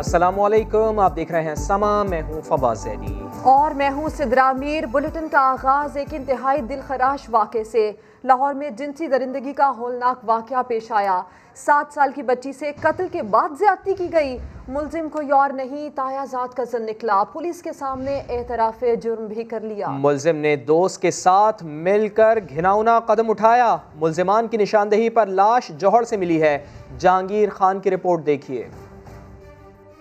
अस्सलामुअलैकुम, आप देख रहे हैं समा। मैं हूँ फवाद ज़ैदी और मैं हूँ सिद्रा मीर। बुलेटिन का आगाज एक इंतहाई दिलखराश वाक़े से। लाहौर में जिनसी दरिंदगी का होलनाक वाक़या पेश आया। 7 साल की बच्ची से कत्ल के बाद ज्यादती की गई। मुलजिम कोई और नहीं, तायाजाद कज़न निकला। पुलिस के सामने एतराफ़ जुर्म भी कर लिया। मुलजिम ने दोस्त के साथ मिलकर घिनौना कदम उठाया। मुलजिमान की निशानदेही पर लाश जौहर से मिली है। जहांगीर खान की रिपोर्ट देखिए।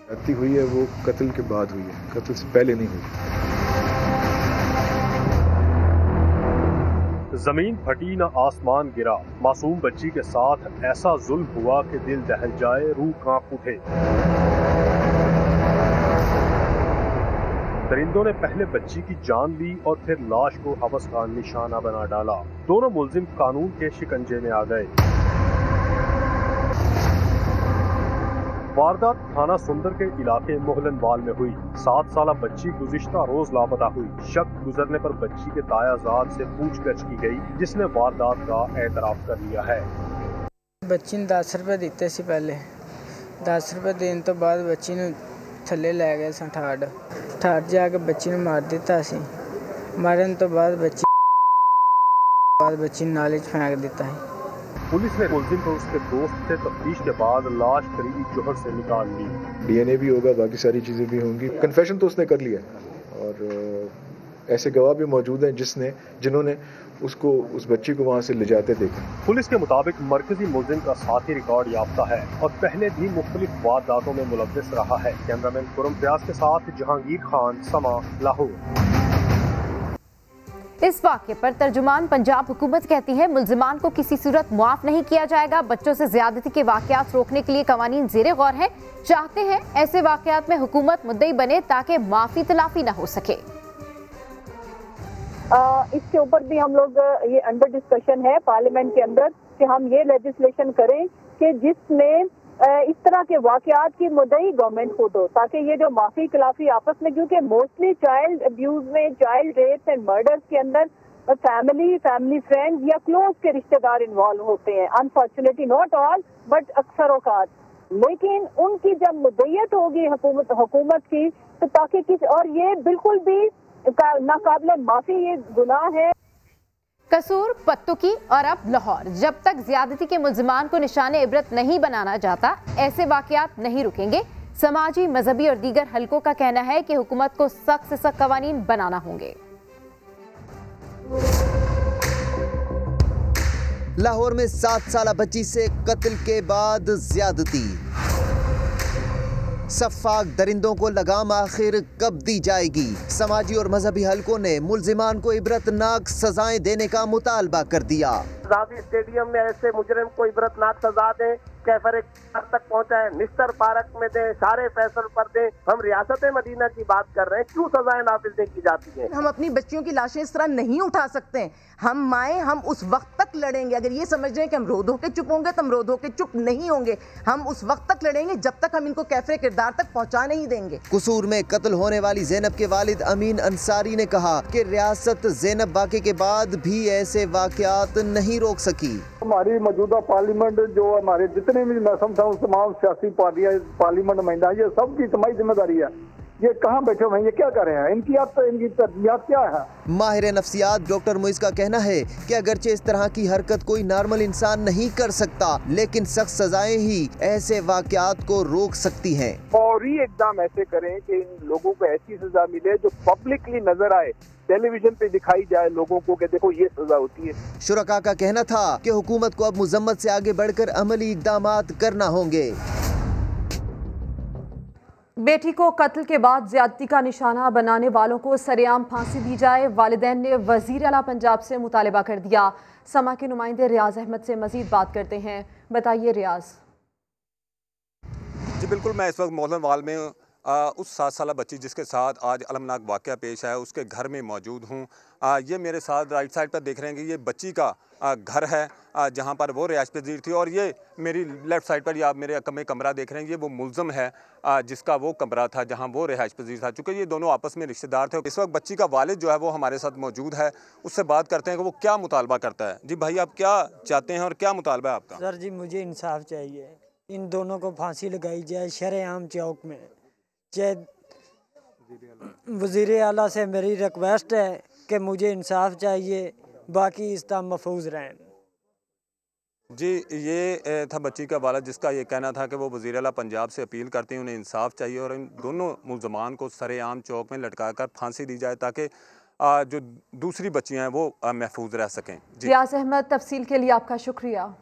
ज्यादती हुई है वो कत्ल के बाद हुई है, कत्ल से पहले नहीं हुई। जमीन फटी न आसमान गिरा, मासूम बच्ची के साथ ऐसा जुल्म हुआ कि दिल दहल जाए, रूह कांप उठे। दरिंदों ने पहले बच्ची की जान ली और फिर लाश को हवस का निशाना बना डाला। दोनों मुलजिम कानून के शिकंजे में आ गए। वारदात थाना सुंदर के इलाके मोहलनवाल में हुई। 7 साला बच्ची गुज़िश्ता रोज लापता हुई। शक गुजरने पर बच्ची के तायाजाद से पूछगछ की गई, जिसने वारदात का एतराफ कर लिया है। बच्ची ने 10 रुपए दिते सी, पहले 10 रुपए देने तो बाद बच्ची ने थले लै गए सन ठाड़ जाके बच्ची ने मार दिता सी। मारन तो बाद बच्ची नाले च फेंक दिता है। पुलिस ने मुलजिम को उसके दोस्त से तफ्तीश के बाद लाश करीबी जौहर से निकाल ली। DNA भी होगा, बाकी सारी चीजें भी होंगी। कन्फेशन तो उसने कर लिया और ऐसे गवाह भी मौजूद हैं जिन्होंने उसको, उस बच्ची को वहां से ले जाते देखा। पुलिस के मुताबिक मरकजी मुलजिम का साथी रिकॉर्ड याफ्ता है और पहले भी मुख्तलिफ वारदातों में मुलव्वस रहा है। कैमरामैन खुरम फयाज के साथ जहांगीर खान, समा, लाहौर। इस वाक़े पर तर्जुमान पंजाब हुकूमत कहती है मुलजिमान को किसी सूरत मुआफ नहीं किया जाएगा। बच्चों से ज्यादती के वाक़यात रोकने के लिए कवानीन ज़ेरे गौर हैं। चाहते हैं ऐसे वाक़यात में हुकूमत मुद्दई बने ताकि माफी तलाफी न हो सके। इसके ऊपर भी हम लोग ये अंडर डिस्कशन है पार्लियामेंट के अंदर कि हम ये लेजिस्लेशन करें कि जिसमें इस तरह के वाकयात की मुद्दई गवर्नमेंट को दो, ताकि ये जो माफी खिलाफी आपस में, क्योंकि मोस्टली चाइल्ड अब्यूज में, चाइल्ड रेप्स एंड मर्डर्स के अंदर फैमिली फ्रेंड्स या क्लोज के रिश्तेदार इन्वॉल्व होते हैं। अनफॉर्चुनेटली नॉट ऑल बट अक्सर औकात। लेकिन उनकी जब मुद्दईयत होगी हुकूमत की, तो ताकि किसी और ये बिल्कुल भी नाकाबिले माफी, ये गुनाह है। कसूर पत्तू की और अब लाहौर। जब तक ज्यादती के मुलजिमान को निशाने इबरत नहीं बनाना जाता, ऐसे वाकयात नहीं रुकेंगे। समाजी, मजहबी और दीगर हलकों का कहना है कि हुकूमत को सख्त से सख्त कवानीन बनाना होंगे। लाहौर में 7 साला बच्ची से कत्ल के बाद ज्यादती। सफाक दरिंदों को लगाम आखिर कब दी जाएगी? समाजी और मजहबी हलकों ने मुलजिमान को इबरतनाक सजाएं देने का मुतालबा कर दिया। स्टेडियम में ऐसे मुजरिम को इबरतनाक सजा दें, कैफर तक पहुंचाए, निस्तर पार्क में दें, सारे फैसल पर दें। हम रियासत मदीना की बात कर रहे हैं, क्यों सजाएं नाफिज की जाती हैं? हम अपनी बच्चियों की लाशें इस तरह नहीं उठा सकते। हम माएँ, हम उस वक्त तक लड़ेंगे। अगर ये समझ रहे हैं कि हम रोध होकर चुप होंगे, तो हम रोध होकर चुप नहीं होंगे। हम उस वक्त तक लड़ेंगे जब तक हम इनको कैफरे किरदार तक पहुंचा नहीं देंगे। कसूर में कत्ल होने वाली ज़ैनब के वालिद अमीन अंसारी ने कहा कि रियासत ज़ैनब वाक़े के बाद भी ऐसे वाक़यात नहीं रोक सकी। हमारी मौजूदा पार्लियामेंट, जो हमारे जितने भी नस्म था, उस तमाम सियासी पार्टियां, पार्लियामेंट नुमाइंदा, ये सबकी इज्तिमाई जिम्मेदारी है। ये कहाँ बैठे हुए हैं, ये क्या कर रहे हैं, इनकी तरजीहात क्या है? माहिर नफ्सियात डॉक्टर मुइज़ का कहना है कि अगरचे इस तरह की हरकत कोई नॉर्मल इंसान नहीं कर सकता, लेकिन सख्त सजाएं ही ऐसे वाकयात को रोक सकती हैं। फौरी इकदाम ऐसे करें कि इन लोगों को ऐसी सजा मिले जो पब्लिकली नजर आए, टेलीविजन पे दिखाई जाए लोगों को कि देखो ये सजा होती है। शुरका का कहना था कि हुकूमत को अब मुजम्मत से आगे बढ़कर अमली इकदामात करना होंगे। बेटी को कत्ल के बाद ज्यादती का निशाना बनाने वालों को सरेआम फांसी दी जाए। वालिदैन ने वजीर आला पंजाब से मुतालबा कर दिया। समा के नुमाइंदे रियाज अहमद से मजीद बात करते हैं। बताइए रियाज। जी बिल्कुल, मैं इस वक्त मोहलनवाल में उस 7 साला बच्ची जिसके साथ आज अलमनाक वाक़या पेश आया, उसके घर में मौजूद हूँ। ये मेरे साथ राइट साइड पर देख रहे हैं कि ये बच्ची का घर है जहाँ पर वो रिहाइश पजीर थी, और ये मेरी लेफ़्ट साइड पर आप मेरे में कमरा देख रहे हैं, ये वो मुलज़म है जिसका वो कमरा था जहाँ वो रिहाइश पजीर था। चूँकि ये दोनों आपस में रिश्तेदार थे। इस वक्त बच्ची का वालिद जो है वो हमारे साथ मौजूद है, उससे बात करते हैं कि वो क्या मुतालबा करता है। जी भाई, आप क्या चाहते हैं और क्या मुतालबा है आपका? सर जी, मुझे इंसाफ चाहिए। इन दोनों को फांसी लगाई जाए शरेआम चौक में। चाहे वज़ीर आला से मेरी रिक्वेस्ट है कि मुझे इंसाफ चाहिए, बाकी इस तरह महफूज रहें। जी, ये था बच्ची का वालिद जिसका ये कहना था कि वो वज़ीर आला पंजाब से अपील करते हैं, उन्हें इंसाफ चाहिए और इन दोनों मुल्ज़मान को सरेआम चौक में लटका कर फांसी दी जाए ताकि जो दूसरी बच्चियां हैं वो महफूज रह सकें। रियाज अहमद, तफसील के लिए आपका शुक्रिया।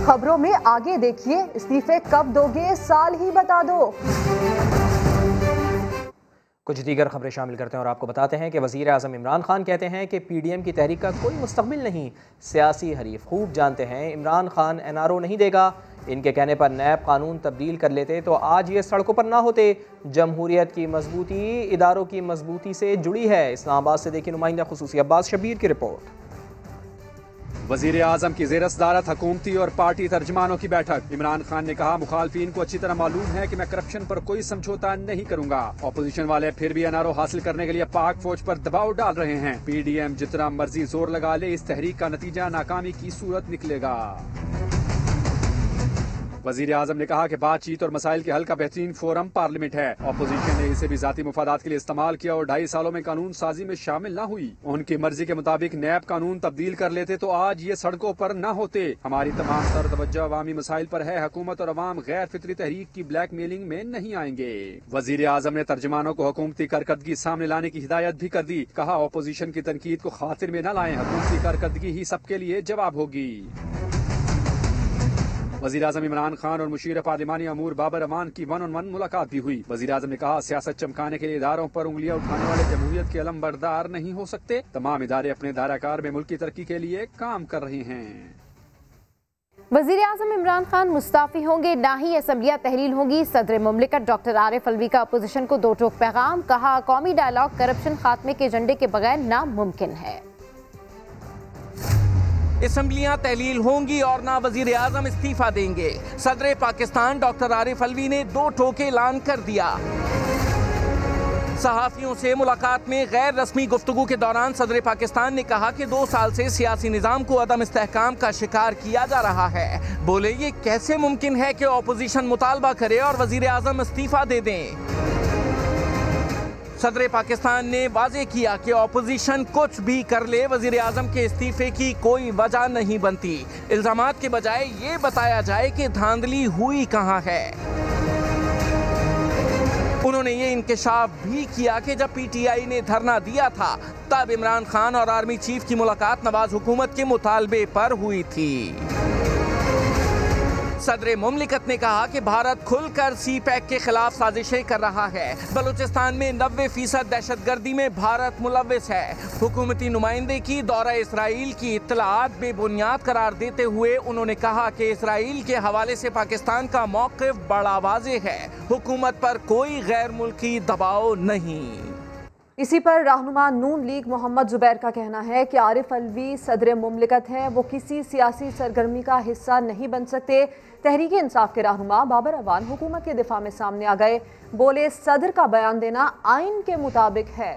खबरों में आगे देखिए, इस्तीफे कब दोगे, साल ही बता दो। कुछ दीगर खबरें शामिल करते हैं और आपको बताते हैं कि वज़ीर आज़म इमरान खान कहते हैं कि PDM की तहरीक का कोई मुस्तक़बिल नहीं। सियासी हरीफ खूब जानते हैं इमरान खान NRO नहीं देगा। इनके कहने पर नैब कानून तब्दील कर लेते तो आज ये सड़कों पर ना होते। जमहूरियत की मजबूती इदारों की मजबूती से जुड़ी है। इस्लामाबाद से देखिए नुमाइंदा खुसूसी अब्बास शबीर की रिपोर्ट। वज़ीर आज़म की ज़ेर सदारत हुकूमती और पार्टी तर्जमानों की बैठक। इमरान खान ने कहा, मुखालफिन को अच्छी तरह मालूम है कि मैं करप्शन पर कोई समझौता नहीं करूंगा। अपोजिशन वाले फिर भी NRO हासिल करने के लिए पाक फौज पर दबाव डाल रहे हैं। PDM जितना मर्जी जोर लगा ले, इस तहरीक का नतीजा नाकामी की सूरत निकलेगा। वज़ीर आज़म ने कहा कि बातचीत और मसाइल के हल का बेहतरीन फोरम पार्लियामेंट है। अपोजिशन ने इसे भी ज़ाती मुफादात के लिए इस्तेमाल किया और 2.5 सालों में कानून साजी में शामिल न हुई। उनकी मर्जी के मुताबिक नैब कानून तब्दील कर लेते तो आज ये सड़कों पर न होते। हमारी तमाम तर तवज्जो अवामी मसाइल पर है। हुकूमत और अवाम गैर फितरी तहरीक की ब्लैक मेलिंग में नहीं आएंगे। वज़ीर आज़म ने तर्जमानों को हुकूमती कारकर्दगी सामने लाने की हिदायत भी कर दी। कहा, अपोजिशन की तनकीद को खातिर में न लाएं, हुकूमती कारकर्दगी ही सबके लिए जवाब होगी। वज़ीर आज़म इमरान खान और मुशीर पार्लिमानी अमूर बाबर अमान की 1-on-1 मुलाकात भी हुई। वज़ीर आज़म ने कहा, सियासत चमकाने के लिए इदारों पर उंगलियां उठाने वाले जमहूरियत के अलमबरदार नहीं हो सकते। तमाम इदारे अपने दायराकार में मुल्क की तरक्की के लिए काम कर रहे हैं। वज़ीर आज़म इमरान खान मुस्ताफ़ी होंगे, ना ही असम्बलियाँ तहलील होंगी। सदर मुमलिकत डॉक्टर आरिफ अलवी का अपोजिशन को दो टोक पैगाम। कहा, कौमी डायलॉग करप्शन खात्मे के एजेंडे के बगैर नामुमकिन है। असम्बलियाँ तहलील होंगी और ना वज़ीर आज़म इस्तीफा देंगे। सदर पाकिस्तान डॉक्टर आरिफ अलवी ने दो टोके ऐलान कर दिया। सहाफ़ियों से मुलाकात में गैर रस्मी गुफ्तगू के दौरान सदर पाकिस्तान ने कहा कि 2 साल से सियासी निज़ाम को अदम इस्तेहकाम का शिकार किया जा रहा है। बोले, ये कैसे मुमकिन है कि अपोजिशन मुतालबा करे और वज़ीर आज़म इस्तीफा दे दें। सदर पाकिस्तान ने वाज़ेह किया कि अपोजिशन कुछ भी कर ले, वज़ीर आज़म के इस्तीफे की कोई वजह नहीं बनती। इल्ज़ामात के बजाय ये बताया जाए कि धांधली हुई कहाँ है। उन्होंने ये इंकशाफ भी किया कि जब PTI ने धरना दिया था तब इमरान खान और आर्मी चीफ की मुलाकात नवाज हुकूमत के मुतालबे पर हुई थी। सदर मुमलिकत ने कहा कि भारत खुलकर CPEC के खिलाफ साजिशें कर रहा है। बलूचिस्तान में 90% दहशतगर्दी में भारत मुलव्विस है। हुकूमती नुमाइंदे की दौरा इसराइल की इत्तलात बेबुनियाद करार देते हुए उन्होंने कहा कि इसराइल के हवाले से पाकिस्तान का मौक़िफ़ बड़ा वाज़ेह है। हुकूमत पर कोई गैर मुल्की दबाव नहीं। इसी पर रहनुमा नून लीग मोहम्मद जुबैर का कहना है कि आरिफ अलवी सदर मुमलिकत हैं, वो किसी सियासी सरगर्मी का हिस्सा नहीं बन सकते। तहरीक इंसाफ के रहनुमा बाबर अवान हुकूमत के दिफा में सामने आ गए। बोले, सदर का बयान देना आइन के मुताबिक है।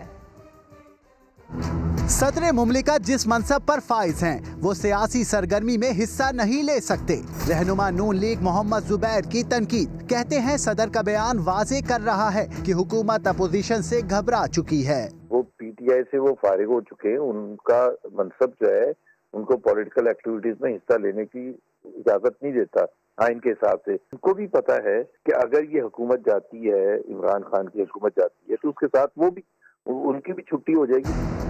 सदर मुमलिकत जिस मनसब पर फाइज हैं वो सियासी सरगर्मी में हिस्सा नहीं ले सकते। रहनुमा नून लीग मोहम्मद जुबैर की तनकीद। कहते हैं, सदर का बयान वाज़ेह कर रहा है कि हुकूमत अपोजिशन से घबरा चुकी है। वो PTI से वो फारिग हो चुके हैं। उनका मनसब जो है उनको पॉलिटिकल एक्टिविटीज में हिस्सा लेने की इजाजत नहीं देता आइन के हिसाब से। उनको भी पता है कि अगर ये हुकूमत जाती है, इमरान खान की हुकूमत जाती है, तो उसके साथ वो भी उनकी भी छुट्टी हो जाएगी।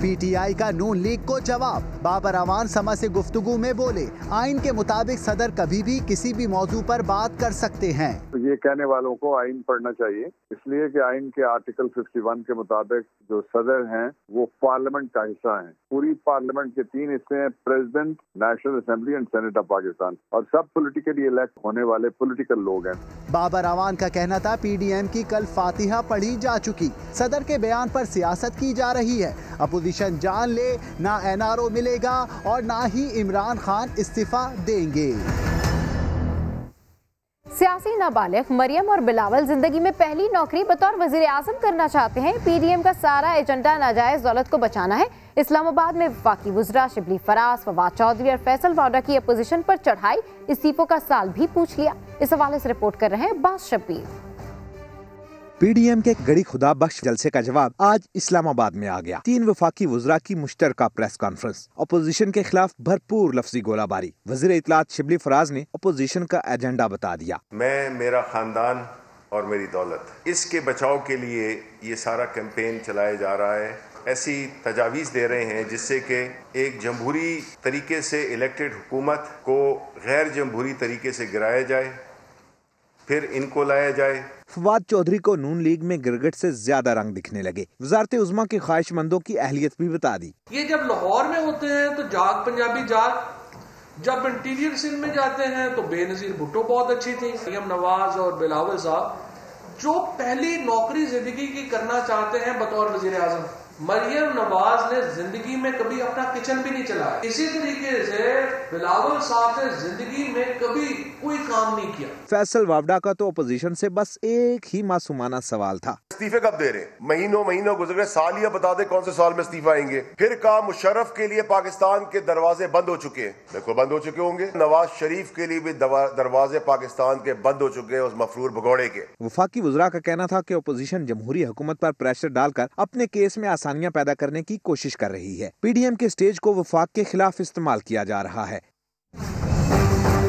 PTI का नून लीग को जवाब। बाबर अवान समा से गुफ्तगू में बोले, आइन के मुताबिक सदर कभी भी किसी भी मौजू पर बात कर सकते हैं। तो ये कहने वालों को आइन पढ़ना चाहिए, इसलिए कि आइन के आर्टिकल 51 के मुताबिक जो सदर हैं वो पार्लियामेंट का हिस्सा हैं। पूरी पार्लियामेंट के 3 हिस्से हैं, president, national assembly and senate of Pakistan, और सब पॉलिटिकली इलेक्ट होने वाले पॉलिटिकल लोग हैं। बाबर अवान का कहना था, PDM की कल फातिहा पढ़ी जा चुकी, सदर के बयान पर सियासत की जा रही है। अपोजिशन जान ले, ना NRO मिलेगा और ना ही इमरान खान इस्तीफा देंगे। सियासी नाबालिग मरियम और बिलावल जिंदगी में पहली नौकरी बतौर वजीर आजम करना चाहते हैं। पीडीएम का सारा एजेंडा नाजायज दौलत को बचाना है। इस्लामाबाद में वफाकी वुज़रा शिबली फराज, फवाद चौधरी और फैसल वाडा की अपोजिशन पर चढ़ाई, इस्तीफों का साल भी पूछ लिया। इस हवाले से रिपोर्ट कर रहे हैं अब्बास शब्बीर। पीडीएम के गड़ी खुदा बख्श जलसे का जवाब आज इस्लामाबाद में आ गया। 3 वफाकी वुज़रा की मुश्तरका प्रेस कॉन्फ्रेंस, अपोजिशन के खिलाफ भरपूर लफ्जी गोलाबारी। वज़ीर इत्तलात शिबली फराज ने अपोजिशन का एजेंडा बता दिया। मैं, मेरा खानदान और मेरी दौलत, इसके बचाव के लिए ये सारा कैंपेन चलाया जा रहा है। ऐसी तजावीज़ दे रहे हैं जिससे कि एक जमहूरी तरीके से इलेक्टेड हुकूमत को गैर जमहूरी तरीके से गिराया जाए, फिर इनको लाया जाए। फवाद चौधरी को नून लीग में गिरगिट से ज्यादा रंग दिखने लगे। वजारत उज़्मा की ख्वाहिशमंदों की अहलियत भी बता दी। ये जब लाहौर में होते हैं तो जाग पंजाबी जाग, जब इंटीरियर सिंध में जाते हैं तो बेनजीर भुट्टो बहुत अच्छी थी। मरियम नवाज और बिलावल साहब जो पहली नौकरी जिंदगी की करना चाहते हैं बतौर वजीर आजम, मरियम नवाज ने जिंदगी में कभी अपना किचन भी नहीं चलाया। इसी तरीके से बिलावल साहब ने जिंदगी में कभी कोई काम नहीं किया। फैसल वावडा का तो अपोजिशन से बस एक ही मासूमाना सवाल था, इस्तीफे कब दे रहे? महीनों गुजर गए, साल या बता दे कौन से साल में इस्तीफा आएंगे। फिर कहा मुशर्रफ के लिए पाकिस्तान के दरवाजे बंद हो चुके हैं। देखो बंद हो चुके होंगे। नवाज शरीफ के लिए भी दरवाजे पाकिस्तान के बंद हो चुके हैं, उस मफरूर भगोड़े के। वफाकी वुज़रा का कहना था कि अपोजिशन जमहूरी हुकूमत पर प्रेशर डालकर अपने केस में आसानियां पैदा करने की कोशिश कर रही है। पीडीएम के स्टेज को वफाक के खिलाफ इस्तेमाल किया जा रहा है।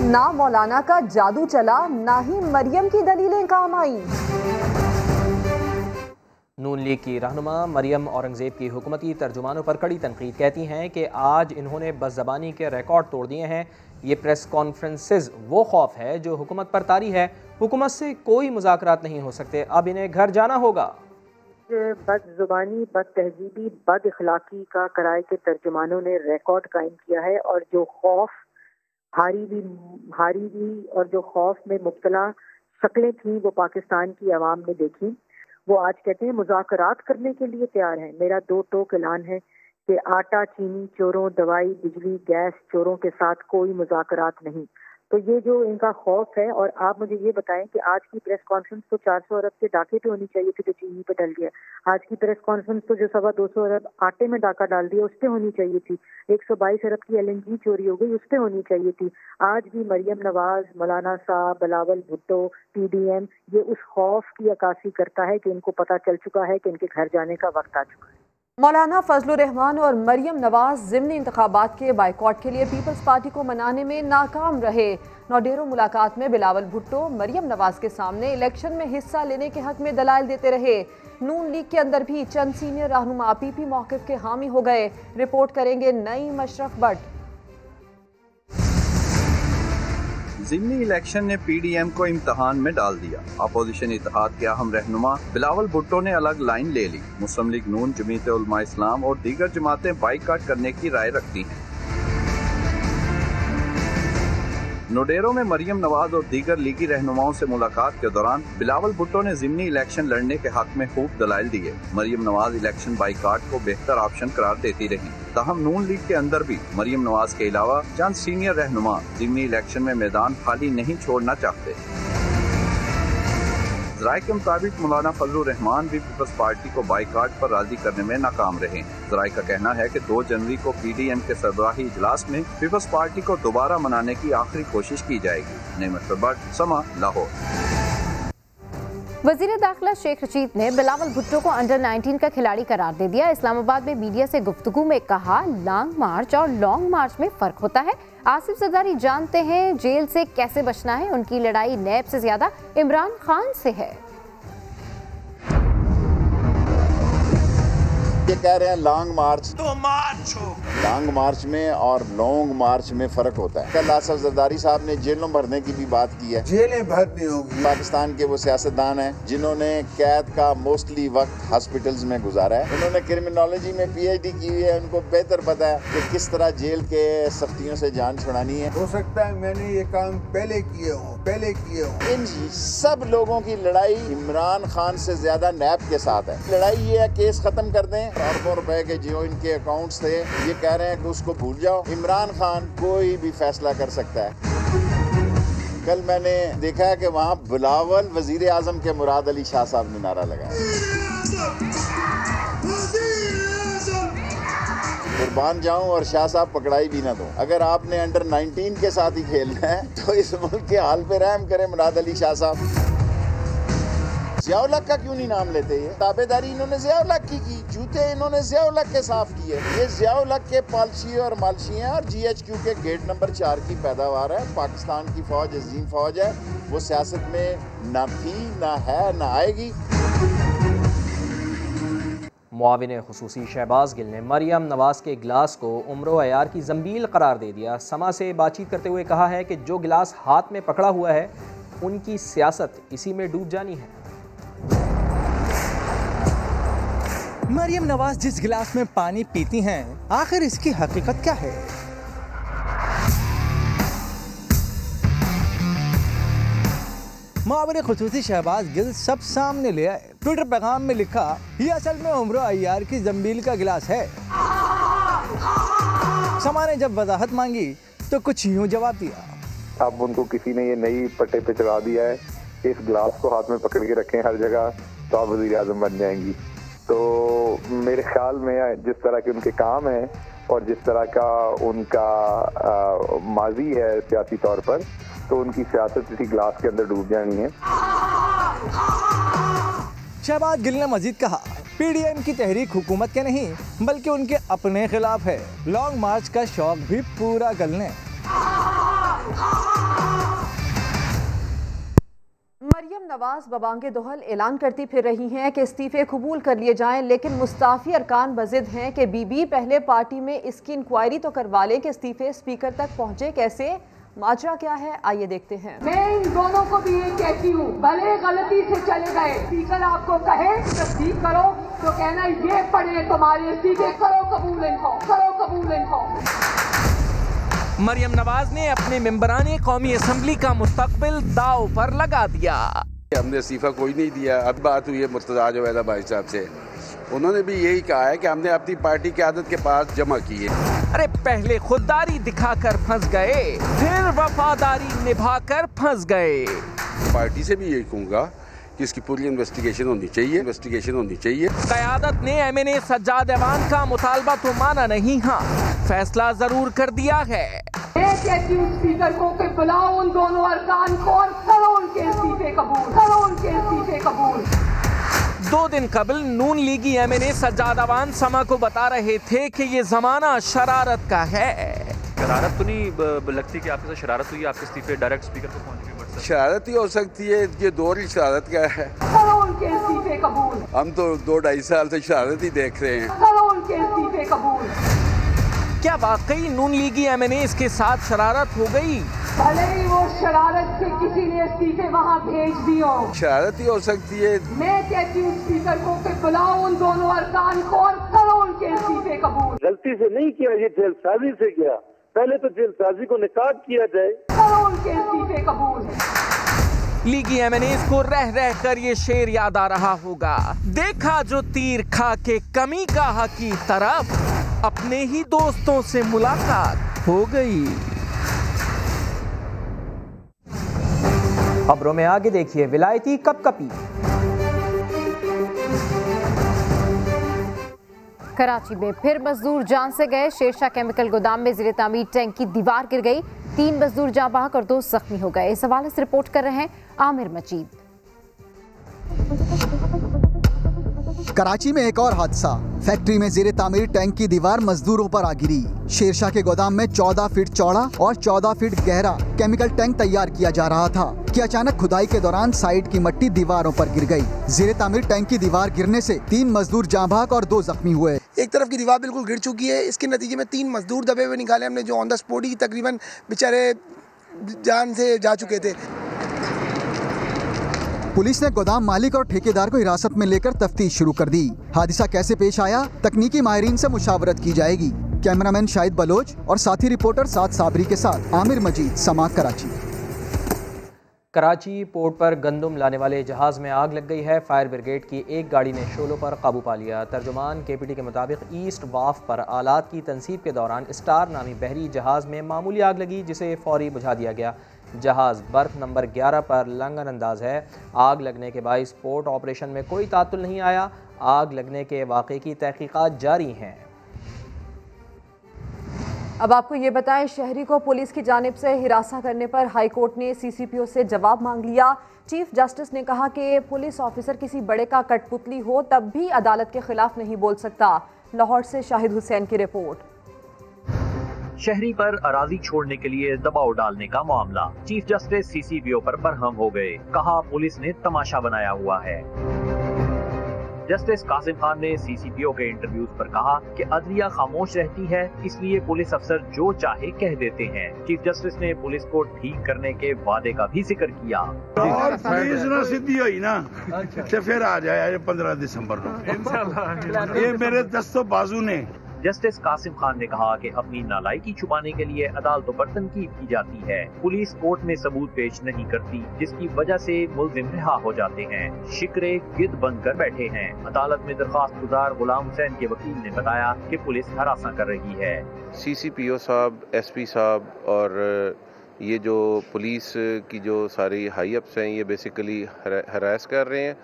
ना मौलाना का जादू चला, ना ही मरियम की दलीलें काम आई। नून लीग की रहनुमा मरियम औरंगजेब की हुकूमती तर्जुमानों पर कड़ी तनकीद, कहती हैं कि आज इन्होंने बदज़बानी के रिकॉर्ड तोड़ दिए हैं। ये प्रेस कॉन्फ्रेंसेस वो खौफ है जो हुकूमत पर तारी है। हुकूमत से कोई मुज़ाकरात नहीं हो सकते, अब इन्हें घर जाना होगा। बदजुबानी, बद तहजीबी, बद इखलाकी का कराए के तर्जुमानों ने रिकॉर्ड कायम किया है और जो खौफ हारी भी और जो खौफ में मुब्तला शक्लें थीं वो पाकिस्तान की आवाम ने देखी। वो आज कहते हैं मुज़ाकरात करने के लिए तैयार हैं। मेरा 2 टोक ऐलान है कि आटा चीनी चोरों, दवाई बिजली गैस चोरों के साथ कोई मुज़ाकरात नहीं। तो ये जो इनका खौफ है, और आप मुझे ये बताएं कि आज की प्रेस कॉन्फ्रेंस तो 400 अरब के डाके पे होनी चाहिए थी जो चीनी पे डल गया। आज की प्रेस कॉन्फ्रेंस तो जो 225 अरब आटे में डाका डाल दिया उस पे होनी चाहिए थी। 122 अरब की LNG चोरी हो गई, उस पे होनी चाहिए थी। आज भी मरियम नवाज, मौलाना साहब, बिलावल भुट्टो, PDM ये उस खौफ की अक्कासी करता है कि इनको पता चल चुका है कि इनके घर जाने का वक्त आ चुका है। मौलाना फजलुर रहमान और मरियम नवाज ज़िमनी इंतखाबात के बाइकॉट के लिए पीपल्स पार्टी को मनाने में नाकाम रहे। नौडेरो मुलाकात में बिलावल भुट्टो मरियम नवाज के सामने इलेक्शन में हिस्सा लेने के हक में दलाइल देते रहे। नून लीग के अंदर भी चंद सीनियर रहनुमा PP मौक़िफ़ के हामी हो गए। रिपोर्ट करेंगे नईम अशरफ भट्ट। ज़िमनी इलेक्शन ने PDM को इम्तहान में डाल दिया। अपोजिशन इत्तेहाद के अहम रहनुमा बिलावल भुट्टो ने अलग लाइन ले ली। मुस्लिम लीग नून, जमीयत उलमा इस्लाम और दीगर जमातें बाइकाट करने की राय रखती हैं। नोडेरो में मरियम नवाज और दीगर लीगी रहनुमाओं से मुलाकात के दौरान बिलावल भुट्टो ने ज़िमनी इलेक्शन लड़ने के हक में खूब दलाइल दिए। मरियम नवाज इलेक्शन बाइकाट को बेहतर ऑप्शन करार देती रही। ताहम नून लीग के अंदर भी मरियम नवाज के अलावा चंद सीनियर रहनुमा ज़िमनी इलेक्शन में मैदान खाली नहीं छोड़ना चाहते। ज़राए के मुताबिक मौलाना फजलुर रहमान भी पीपल्स पार्टी को बाइकाट पर राजी करने में नाकाम रहे। ज़राए का कहना है कि 2 जनवरी को PDM के सरबराही इजलास में पीपल्स पार्टी को दोबारा मनाने की आखिरी कोशिश की जाएगी। नईम अशरफ भट्ट, समा, लाहौर। वज़ीर दाखिला शेख रशीद ने बिलावल भुट्टो को अंडर 19 का खिलाड़ी करार दे दिया। इस्लामाबाद में मीडिया से गुफ्तगू में कहा, लॉन्ग मार्च और लॉन्ग मार्च में फ़र्क होता है। आसिफ ज़रदारी जानते हैं जेल से कैसे बचना है। उनकी लड़ाई नैब से ज़्यादा इमरान खान से है। ये कह रहे हैं लॉन्ग मार्च तो मार्च हो। लॉन्ग मार्च में और लॉन्ग मार्च में फर्क होता है। कल आसिफ जरदारी साहब ने जेलों भरने की भी बात की है। जेलें भरनी होगी। पाकिस्तान के वो सियासतदान हैं जिन्होंने कैद का मोस्टली वक्त हॉस्पिटल्स में गुजारा है। उन्होंने क्रिमिनोलॉजी में PhD की हुई है। उनको बेहतर पता है कि किस तरह जेल के सख्तियों से जान छुड़ानी है। हो सकता है मैंने ये काम पहले किए हूँ। इन सब लोगों की लड़ाई इमरान खान से ज्यादा नैब के साथ है। लड़ाई ये है केस खत्म कर दें। अरबों रुपए के जो इनके अकाउंट्स थे ये कह रहे हैं कि उसको भूल जाओ। इमरान खान कोई भी फैसला कर सकता है। कल मैंने देखा है कि वहाँ बिलावल वजीर आजम के मुराद अली शाह साहब ने नारा लगाया, कुर्बान जाऊं और शाह साहब पकड़ाई भी ना दो। अगर आपने अंडर 19 के साथ ही खेलना है तो इस मुल्क के हाल पे रहम करें मुराद अली शाह साहब। ज़िया-उल-हक का क्यों नहीं नाम लेते? ये ताबेदारी इन्होंने ज़िया-उल-हक की, जूते इन्होंने ज़िया-उल-हक के साफ किए। ये ज़िया-उल-हक के पालशी और मालशी हैं और GHQ के गेट नंबर 4 की पैदावार है। पाकिस्तान की फौज अजीम फौज है, वो सियासत में ना थी, ना है, ना आएगी। मुआविन खुसूसी शहबाज गिल ने मरियम नवाज के गिलास को उम्र अयार की जंबील करार दे दिया। समा से बातचीत करते हुए कहा है कि जो गिलास हाथ में पकड़ा हुआ है उनकी सियासत इसी में डूब जानी है। मरियम नवाज जिस गिलास में पानी पीती हैं, आखिर इसकी हकीकत क्या है? मुआविन खुसूसी शहबाज गिल सब सामने ले आए। ट्विटर पैगाम में लिखा, ये असल में उम्र अय्यार की जंबील का गिलास है। समा ने जब वजाहत मांगी तो कुछ यूं जवाब दिया। अब उनको किसी ने ये नई पट्टे पे चढ़ा दिया है, इस गिलास को हाथ में पकड़ के रखें हर जगह तो आप वज़ीर आज़म बन जाएंगी। तो मेरे ख्याल में जिस तरह के उनके काम हैं और जिस तरह का उनका माजी है सियासी तौर पर, तो उनकी सियासत इसी गिलास के अंदर डूब जानी है। शहबाज गिल ने मजीद कहा, PDM की तहरीक हुकूमत के नहीं बल्कि उनके अपने खिलाफ है। लॉन्ग मार्च का शौक भी पूरा कर लें। मरियम नवाज बबांगे दोहल ऐलान करती फिर रही हैं कि इस्तीफे कबूल कर लिए जाएं, लेकिन मुस्ताफी अरकान बजिद हैं कि बीबी पहले पार्टी में इसकी इंक्वायरी तो करवा लें कि इस्तीफे स्पीकर तक पहुंचे कैसे। माजरा क्या है, आइए देखते हैं। मैं इन दोनों को भी ये कहती हूँ, भले गलती से चले गए, स्पीकर आपको कहे तस्दीक करो तो कहना ये पढ़े तुम्हारे इस्तीफे, करो कबूल इनको, करो कबूल इनको। मरियम नवाज ने अपने मेंबराने कौमी असम्बली का मुस्तकबिल दाव पर लगा दिया। हमने इस्तीफा कोई नहीं दिया। अब बात हुई है मुर्तज़ा जुबैदा भाई साहब से, उन्होंने भी यही कहा है कि हमने अपनी पार्टी क़यादत के पास जमा की है। अरे पहले खुददारी दिखाकर फंस गए, फिर वफादारी निभाकर फंस गए। पार्टी से भी यही कहूँगा कि इसकी पूरी इन्वेस्टिगेशन होनी चाहिए। क़यादत ने MNA सज्जाद ऐवान का मुतालबा तो माना नहीं, हाँ फैसला जरूर कर दिया है। मैं कहती हूँ स्पीकर को कि बुलाओ उन दोनों अरकान को और करो उनके इस्तीफे कबूल, करो उनके इस्तीफे कबूल। 2 दिन कबल नून लीगी MNA सज्जाद ऐवान समा को बता रहे थे कि ये जमाना शरारत का है। शरारत तो नहीं लगती कि आपके साथ शरारत हुई, आपके इस्तीफे डायरेक्ट स्पीकर को पहुंच गए? शरारत ही हो सकती है, ये दौर ही शरारत का है। करो उनके इस्तीफे कबूल। हम तो 2-2.5 साल से शरारत ही देख रहे हैं। करो उनके इस्तीफे कबूल। क्या वाकई नून लीगी MNA के साथ शरारत हो गई? भले ही वो शरारत से किसी ने इस्तीफे वहाँ भेज दिए हो, शरारत ही हो सकती है। मैं कहती हूँ स्पीकर को कि बुलाओ उन दोनों अरकान को और करो उनके इस्तीफे कबूल। गलती से नहीं किया, ये जेलसाजी से किया, पहले तो जेलसाजी को निकाब किया जाए। करो उनके इस्तीफे कबूल। लीगी MNA को रह रह कर ये शेर याद आ रहा होगा, देखा जो तीर खा के कमी कहा की तरफ, अपने ही दोस्तों से मुलाकात हो गई। खबरों में आगे देखिए, विलायती कपकपी। कराची में फिर मजदूर जान से गए। शेरशाह केमिकल गोदाम में ज़ेरे तामीर टैंक की दीवार गिर गई, 3 मजदूर जाँ बहक और 2 जख्मी हो गए। इस हवाले से रिपोर्ट कर रहे हैं आमिर मजीद। कराची में एक और हादसा, फैक्ट्री में ज़ेरे तामीर टैंक की दीवार मजदूरों पर आ गिरी। शेरशाह के गोदाम में 14 फीट चौड़ा और 14 फीट गहरा केमिकल टैंक तैयार किया जा रहा था कि अचानक खुदाई के दौरान साइड की मिट्टी दीवारों पर गिर गई। ज़ेरे तामीर टैंक की दीवार गिरने से 3 मजदूर जाँ बहक और 2 जख्मी हुए। एक तरफ की दीवार बिल्कुल गिर चुकी है, इसके नतीजे में 3 मजदूर दबे हुए निकाले हमने, जो ऑन द स्पॉट ही तकरीबन बेचारे जान से जा चुके थे। पुलिस ने गोदाम मालिक और ठेकेदार को हिरासत में लेकर तफ्तीश शुरू कर दी। हादसा कैसे पेश आया, तकनीकी माहिरीन से मुशावरत की जाएगी। कैमरामैन शाहिद बलोच और साथी रिपोर्टर साद साबरी के साथ आमिर मजीद, समा कराची। कराची पोर्ट पर गंदम लाने वाले जहाज में आग लग गई है। फायर ब्रिगेड की एक गाड़ी ने शोलों पर काबू पा लिया। तर्जुमान KPT के मुताबिक ईस्ट वाफ पर आलात की तनसीब के दौरान स्टार नामी बहरी जहाज में मामूली आग लगी, जिसे फौरी बुझा दिया गया। जहाज़ बर्थ नंबर 11 पर लंगर अंदाज है। आग लगने के बाइस पोर्ट ऑपरेशन में कोई तातुल नहीं आया। आग लगने के वाक़े की तहकीकात जारी हैं। अब आपको ये बताएं, शहरी को पुलिस की जानिब से हिरासा करने पर हाई कोर्ट ने CCPO से जवाब मांग लिया। चीफ जस्टिस ने कहा कि पुलिस ऑफिसर किसी बड़े का कठपुतली हो तब भी अदालत के खिलाफ नहीं बोल सकता। लाहौर से शाहिद हुसैन की रिपोर्ट। शहरी पर अराजी छोड़ने के लिए दबाव डालने का मामला, चीफ जस्टिस CCPO पर बरहम हो गए। कहा पुलिस ने तमाशा बनाया हुआ है। जस्टिस कासिम खान ने CCPO के इंटरव्यूज पर कहा कि अदलिया खामोश रहती है, इसलिए पुलिस अफसर जो चाहे कह देते हैं। चीफ जस्टिस ने पुलिस को ठीक करने के वादे का भी जिक्र किया। और पुलिस ना सीधी हुई ना तो फिर आ जाए 15 दिसंबर को। ये मेरे दस्तों बाजू ने। जस्टिस कासिम खान ने कहा कि अपनी नालायकी छुपाने के लिए अदालतों पर तनकीद की जाती है। पुलिस कोर्ट में सबूत पेश नहीं करती, जिसकी वजह से मुल्जिम रिहा हो जाते हैं। शिकरे गिद्ध बनकर बैठे हैं। अदालत में दरखास्त गुजार गुलाम हुसैन के वकील ने बताया कि पुलिस हरासा कर रही है। CCPO साहब, SP साहब और ये जो पुलिस की जो सारी हाई अप्स हैं, ये बेसिकली हरास कर रहे हैं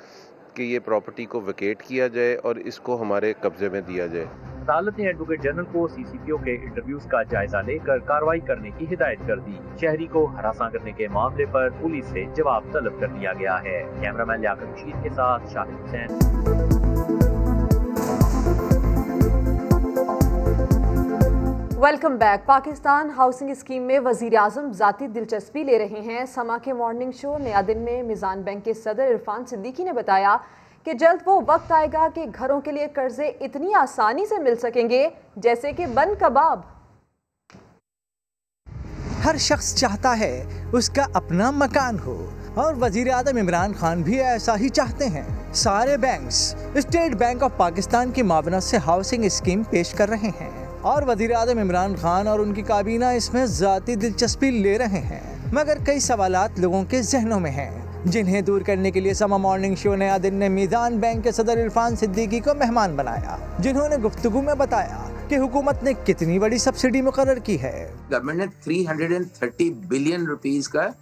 कि ये प्रॉपर्टी को वेकेट किया जाए और इसको हमारे कब्जे में दिया जाए। अदालत ने एडवोकेट जनरल को CCPO के इंटरव्यूज का जायजा लेकर कार्रवाई करने की हिदायत कर दी। शहरी को हरासा करने के मामले पर पुलिस से जवाब तलब कर दिया गया है। कैमरामैन लियाकत रशीद के साथ Shahid Hussain. Welcome back. Pakistan housing scheme में वजीर आजम ज़ाती दिलचस्पी ले रहे हैं। समा के मॉर्निंग शो नया दिन में मिज़ान बैंक के सदर इरफान सिद्दीकी ने बताया कि जल्द वो वक्त आएगा कि घरों के लिए कर्जे इतनी आसानी से मिल सकेंगे जैसे कि बन कबाब। हर शख्स चाहता है उसका अपना मकान हो और वजीर आज़म इमरान खान भी ऐसा ही चाहते हैं। सारे banks state bank of Pakistan की मावनत से हाउसिंग स्कीम पेश कर रहे हैं और वजीर आज़म इमरान खान और उनकी काबीना इसमें ज़ाती दिलचस्पी ले रहे हैं। मगर कई सवालात लोगों के जहनों में हैं, जिन्हें दूर करने के लिए समा मॉर्निंग शो नया दिन ने मीज़ान बैंक के सदर इरफान सिद्दीकी को मेहमान बनाया, जिन्होंने गुफ्तगू में बताया कि हुकूमत ने कितनी बड़ी सब्सिडी मुकर्रर की है। गवर्नमेंट ने 330 बिलियन रुपीस का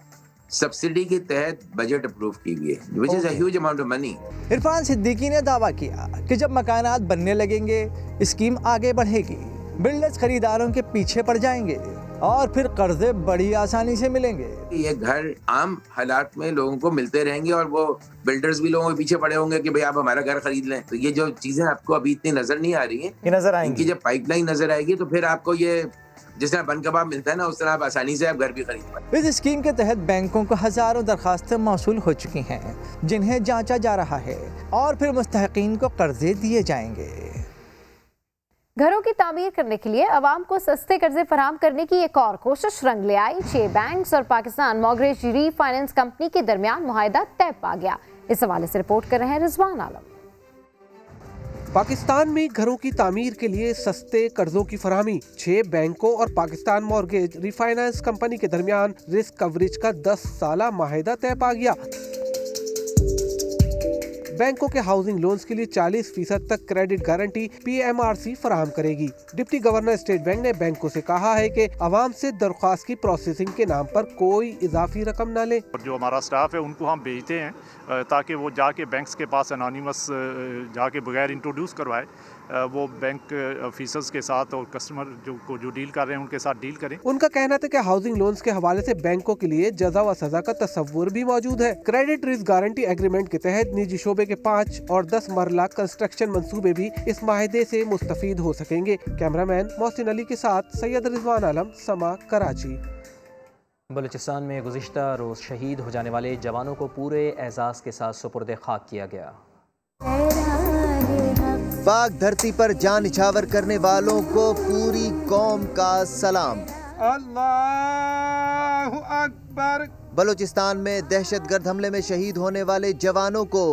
सब्सिडी के तहत बजट अप्रूव की हुई है, which is a huge amount of money। Irfan Siddiqui ने दावा किया कि जब मकानात बनने लगेंगे स्कीम आगे बढ़ेगी, बिल्डर्स खरीदारों के पीछे पड़ जाएंगे और फिर कर्जे बड़ी आसानी से मिलेंगे। ये घर आम हालात में लोगों को मिलते रहेंगे और वो बिल्डर्स भी लोगों के पीछे पड़े होंगे कि भाई आप हमारा घर खरीद लें। तो ये जो चीजें आपको अभी इतनी नजर नहीं आ रही हैं, ये नजर आएंगी। इनकी जब पाइपलाइन नजर आएगी तो फिर आपको ये जिस तरह बन कबाब मिलता है ना, उस तरह आप आसानी से आप घर भी खरीद पाएं। इस स्कीम के तहत बैंकों को हजारों दरखास्तें मौसूल हो चुकी हैं, जिन्हें जांचा जा रहा है और फिर मुस्तहकीन को कर्जे दिए जाएंगे। घरों की तामीर करने के लिए अवाम को सस्ते कर्जे फराहम करने की एक और कोशिश रंग ले आई। 6 बैंक्स और पाकिस्तान मॉर्गेज रीफाइनेंस कंपनी के दरमियान मुआहदा तय पा गया। इस हवाले से रिपोर्ट कर रहे हैं रिजवान आलम। पाकिस्तान में घरों की तामीर के लिए सस्ते कर्जों की फराहमी। 6 बैंकों और पाकिस्तान मॉर्गेज रीफाइनेंस कंपनी के दरमियान रिस्क कवरेज का 10 साला मुआहदा तय पा गया। बैंकों के हाउसिंग लोन्स के लिए 40% तक क्रेडिट गारंटी PMRC फराहम करेगी। डिप्टी गवर्नर स्टेट बैंक ने बैंकों से कहा है कि आवाम से दरख्वास्त की प्रोसेसिंग के नाम पर कोई इजाफी रकम न ले। जो हमारा स्टाफ है उनको हम भेजते हैं ताकि वो जाके बैंक्स के पास एनोनिमस जाके बगैर इंट्रोड्यूस करवाए, वो बैंक ऑफिसर्स के साथ और कस्टमर जो डील कर रहे हैं उनके साथ डील करें। उनका कहना था कि हाउसिंग लोन्स के हवाले से बैंकों के लिए जजा व सजा का तस्वुर भी मौजूद है। क्रेडिट रिस्क गारंटी एग्रीमेंट के तहत निजी शोबे के 5 और 10 मरला कंस्ट्रक्शन मंसूबे भी इस माहिदे से मुस्तफीद हो सकेंगे। कैमरामैन मोहसिन अली के साथ सैयद रिजवान आलम, समा, कराची। बलूचिस्तान में गुज़िश्ता रोज़ शहीद हो जाने वाले जवानों को पूरे एजाज़ के साथ सुपुर्द खाक किया गया। पाक धरती पर जान निछावर करने वालों को पूरी कौम का सलाम। अल्लाहु अकबर। बलूचिस्तान में दहशतगर्द हमले में शहीद होने वाले जवानों को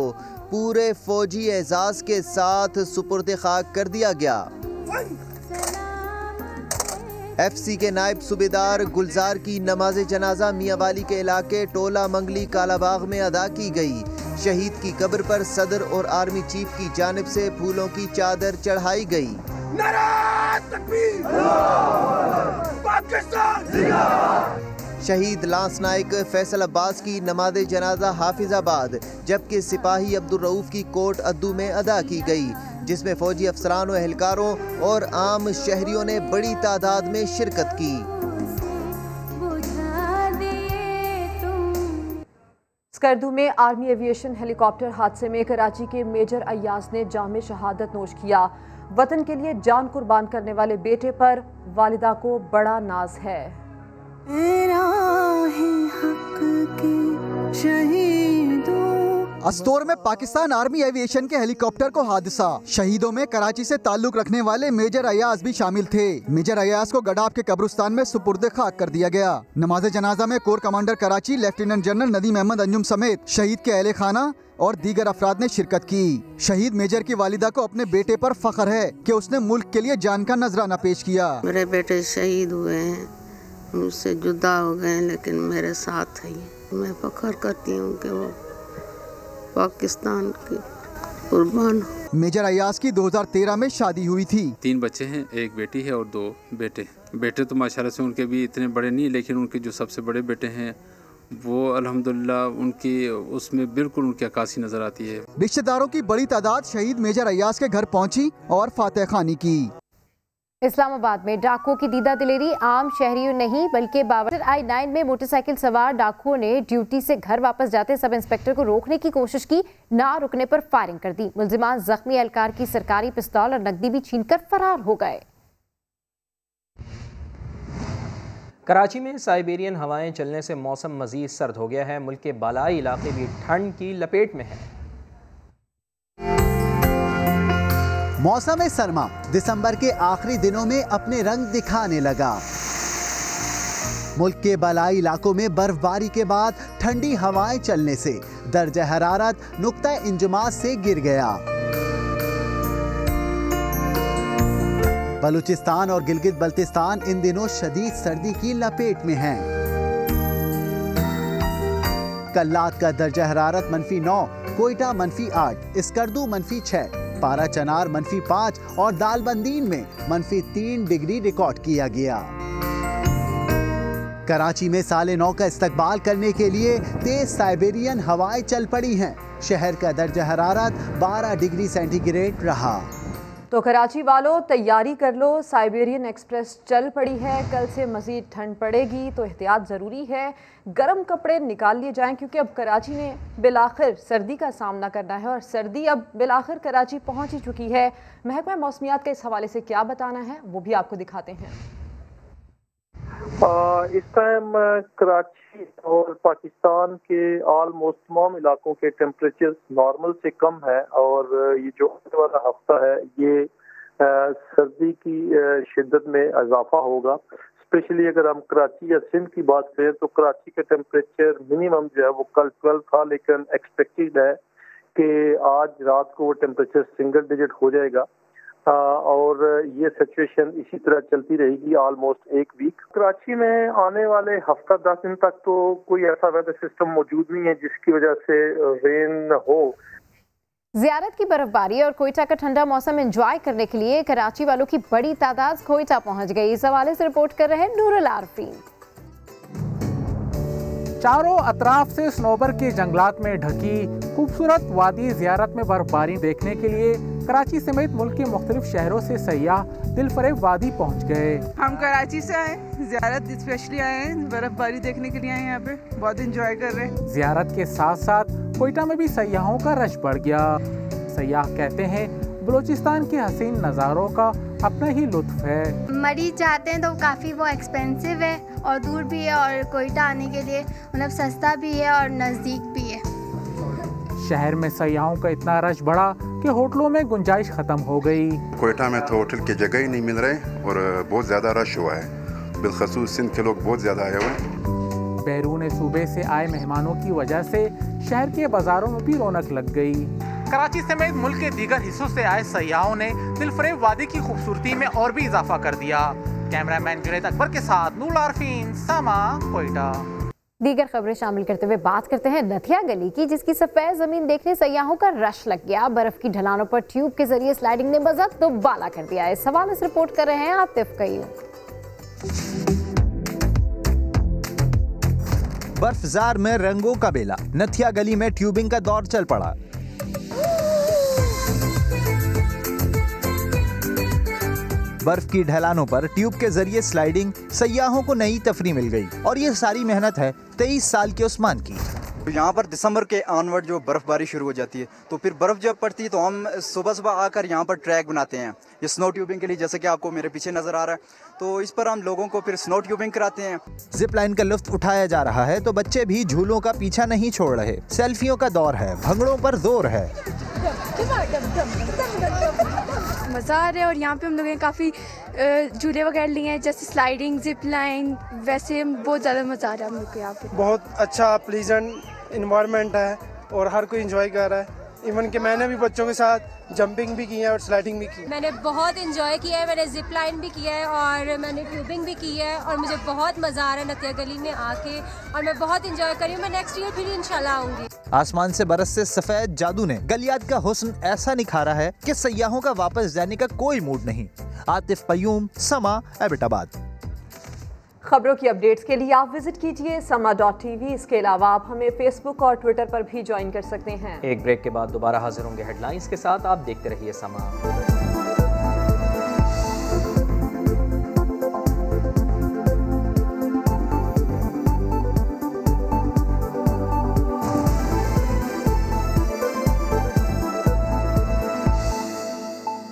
पूरे फौजी एजाज के साथ सुपुर्द खाक कर दिया गया। FC के नायब सूबेदार गुलजार की नमाज जनाजा मियांवाली के इलाके टोला मंगली कालाबाग में अदा की गई। शहीद की कब्र पर सदर और आर्मी चीफ की जानिब से फूलों की चादर चढ़ाई गई। शहीद लांस नाइक फैसल अब्बास की नमाज जनाजा हाफिजाबाद जबकि सिपाही अब्दुल रऊफ की कोट अद्दू में अदा की गई, जिसमें फौजी अफसरान व एहलकारों और आम शहरियों ने बड़ी तादाद में शिरकत की। स्कर्दू में आर्मी एविएशन हेलीकॉप्टर हादसे में कराची के मेजर अय्याज ने जामे शहादत नोश किया। वतन के लिए जान कुर्बान करने वाले बेटे पर वालिदा को बड़ा नाज है। अस्तोर में पाकिस्तान आर्मी एविएशन के हेलीकॉप्टर को हादसा, शहीदों में कराची से ताल्लुक रखने वाले मेजर अयाज भी शामिल थे। मेजर अयाज को गडाफ के कब्रिस्तान में सुपुर्द खाक कर दिया गया। नमाज जनाजा में core commander Karachi lieutenant general Nadeem Ahmed Anjum समेत शहीद के अहले खाना और दीगर अफराद ने शिरकत की। शहीद मेजर की वालिदा को अपने बेटे पर फख्र है कि उसने मुल्क के लिए जान का नजराना पेश किया। मेरे बेटे शहीद हुए हैं, मुझसे जुदा हो गए, लेकिन मेरे साथ है। मैं फख्र करती हूँ कि वो पाकिस्तान की कुर्बान। मेजर अयाज की 2013 में शादी हुई थी। 3 बच्चे हैं, एक बेटी है और 2 बेटे। बेटे तो माशाल्लाह से उनके भी इतने बड़े नहीं, लेकिन उनके जो सबसे बड़े बेटे हैं वो अल्हम्दुलिल्लाह उनकी उसमें बिल्कुल उनकी अक्कासी नजर आती है। रिश्तेदारों की बड़ी तादाद शहीद मेजर अयाज के घर पहुंची और फातह खानी की। इस्लामाबाद में डाकुओं की दीदा दिलेरी आम शहरियों नहीं बल्कि बाबर I-9 में मोटरसाइकिल सवार डाकुओं ने ड्यूटी से घर वापस जाते सब इंस्पेक्टर को रोकने की कोशिश की, ना रुकने पर फायरिंग कर दी। मुल्जिमान जख्मी एहलकार की सरकारी पिस्तौल और नकदी भी छीनकर फरार हो गए। कराची में साइबेरियन हवाएं चलने से मौसम मजीद सर्द हो गया है। मुल्क के बालाई इलाके भी ठंड की लपेट में है। मौसम सरमा दिसंबर के आखिरी दिनों में अपने रंग दिखाने लगा। मुल्क के बालाई इलाकों में बर्फबारी के बाद ठंडी हवाएं चलने से दर्जा हरारत नुक्ता इंजमाज से गिर गया। बलूचिस्तान और गिलगित बल्तिस्तान इन दिनों शदीद सर्दी की लपेट में हैं। कल्लात का दर्जा हरारत -9, कोयटा -8, स्कर्दू -6, पारा चनार -5 और दालबंदीन में -3 डिग्री रिकॉर्ड किया गया। कराची में साले नौ का इस्तकबाल करने के लिए तेज साइबेरियन हवाएं चल पड़ी हैं। शहर का दर्जा हरारत 12 डिग्री सेंटीग्रेड रहा। तो कराची वालों तैयारी कर लो, साइबेरियन एक्सप्रेस चल पड़ी है। कल से मज़ीद ठंड पड़ेगी तो एहतियात ज़रूरी है। गर्म कपड़े निकाल लिए जाएं क्योंकि अब कराची ने बिलाखिर सर्दी का सामना करना है और सर्दी अब बिलाखिर कराची पहुंच ही चुकी है। महकमा मौसमियात का इस हवाले से क्या बताना है वो भी आपको दिखाते हैं। इस टाइम कराची और पाकिस्तान के ऑलमोस्ट तमाम इलाकों के टेम्परेचर नॉर्मल से कम है और ये जो आने वाला हफ्ता है ये सर्दी की शिद्दत में इजाफा होगा। स्पेशली अगर हम कराची या सिंध की बात करें तो कराची का टेम्परेचर मिनिमम जो है वो कल 12 था, लेकिन एक्सपेक्टेड है कि आज रात को वो टेम्परेचर सिंगल डिजिट हो जाएगा और ये सिचुएशन इसी तरह चलती रहेगी ऑलमोस्ट एक वीक। कराची में आने वाले हफ्ता 10 दिन तक तो कोई ऐसा वेदर सिस्टम मौजूद नहीं है जिसकी वजह से रेन हो। ज़ियारत की बर्फबारी और कोयटा का ठंडा मौसम एंजॉय करने के लिए कराची वालों की बड़ी तादाद कोयटा पहुंच गई। इस हवाले से रिपोर्ट कर रहे हैं नूरुल आरफीन। चारों अतराफ से स्नोबर के जंगलात में ढकी खूबसूरत वादी ज़ियारत में बर्फबारी देखने के लिए कराची समेत मुल्क के मुख्तलिफ शहरों से सयाह दिलफरेब वादी पहुंच गए। हम कराची से आए, ज़ियारत स्पेशली आए हैं, बर्फबारी देखने के लिए आए हैं, यहाँ पे बहुत एंजॉय कर रहे हैं। ज़ियारत के साथ साथ कोयटा में भी सयाहों का रश बढ़ गया। सयाह कहते हैं बलूचिस्तान के हसीन नज़ारों का अपना ही लुत्फ है। मरीज चाहते हैं तो काफ़ी वो एक्सपेंसिव है और दूर भी है और कोयटा आने के लिए मतलब सस्ता भी है और नज़दीक भी है। शहर में सयाहों का इतना रश बढ़ा कि होटलों में गुंजाइश खत्म हो गई। कोयटा में तो होटल की जगह ही नहीं मिल रहे और बहुत ज़्यादा रश हुआ है, बिलखसूस सिंध के लोग बहुत ज़्यादा आए हुए हैं। बैरून सूबे से आए मेहमानों की वजह से शहर के बाजारों में भी रौनक लग गई। कराची समेत मुल्क के दीगर हिस्सों से आए सयाहों ने दिलफरेब वादी की खूबसूरती में और भी इजाफा कर दिया। कैमरामैन जुनैद अकबर के साथ नूरुल आरफीन, सामा, कोयटा। दीगर खबरें शामिल करते हुए बात करते हैं नथिया गली की, जिसकी सफेद जमीन देखने सयाहों का रश लग गया। बर्फ की ढलानों पर ट्यूब के जरिए स्लाइडिंग ने मजा दोबाला कर दिया। इस हवाले से रिपोर्ट कर रहे हैं आतिफ कयूम। बर्फजार में रंगों का बेला, नथिया गली में ट्यूबिंग का दौर चल पड़ा। बर्फ की ढलानों पर ट्यूब के जरिए स्लाइडिंग, सयाहों को नई तफरी मिल गई और ये सारी मेहनत है 23 साल के उस्मान की। यहाँ पर दिसंबर के ऑनवर्ड जो बर्फबारी शुरू हो जाती है, तो फिर बर्फ जब पड़ती है तो हम सुबह सुबह आकर यहाँ पर ट्रैक बनाते हैं ये स्नो ट्यूबिंग के लिए, जैसे कि आपको मेरे पीछे नजर आ रहा है। तो इस पर हम लोगों को फिर स्नो ट्यूबिंग कराते हैं। जिप लाइन का लुत्फ उठाया जा रहा है तो बच्चे भी झूलों का पीछा नहीं छोड़ रहे। सेल्फियों का दौर है, भंगड़ों पर जोर है। मज़ा आ रहा है और यहाँ पे हम लोगों ने काफ़ी झूले वगैरह लिए हैं, जैसे स्लाइडिंग, जिप लाइन, वैसे बहुत ज़्यादा मज़ा आ रहा है हम लोग को यहाँ पे। बहुत अच्छा प्लीजेंट इन्वायरमेंट है और हर कोई एंजॉय कर रहा है। इवन कि मैंने भी बच्चों के साथ जंपिंग भी की है और स्लाइडिंग भी की। मैंने बहुत एंजॉय किया है, मैंने जिप लाइन भी किया है और मैंने ट्यूबिंग भी की है और मुझे बहुत मज़ा आ रहा है नथिया गली में आके और मैं बहुत एंजॉय कर रही हूँ। मैं नेक्स्ट ईयर फिर इंशाल्लाह आऊँगी। आसमान से बरसते सफेद जादू ने गलियात का हुस्न ऐसा निखारा है कि सयाहों का वापस जाने का कोई मूड नहीं। आतिफ पयूम, समा, एबटाबाद। खबरों की अपडेट्स के लिए आप विजिट कीजिए sama.tv। इसके अलावा आप हमें फेसबुक और ट्विटर पर भी ज्वाइन कर सकते हैं। एक ब्रेक के बाद दोबारा हाजिर होंगे हेडलाइंस के साथ। आप देखते रहिए समा।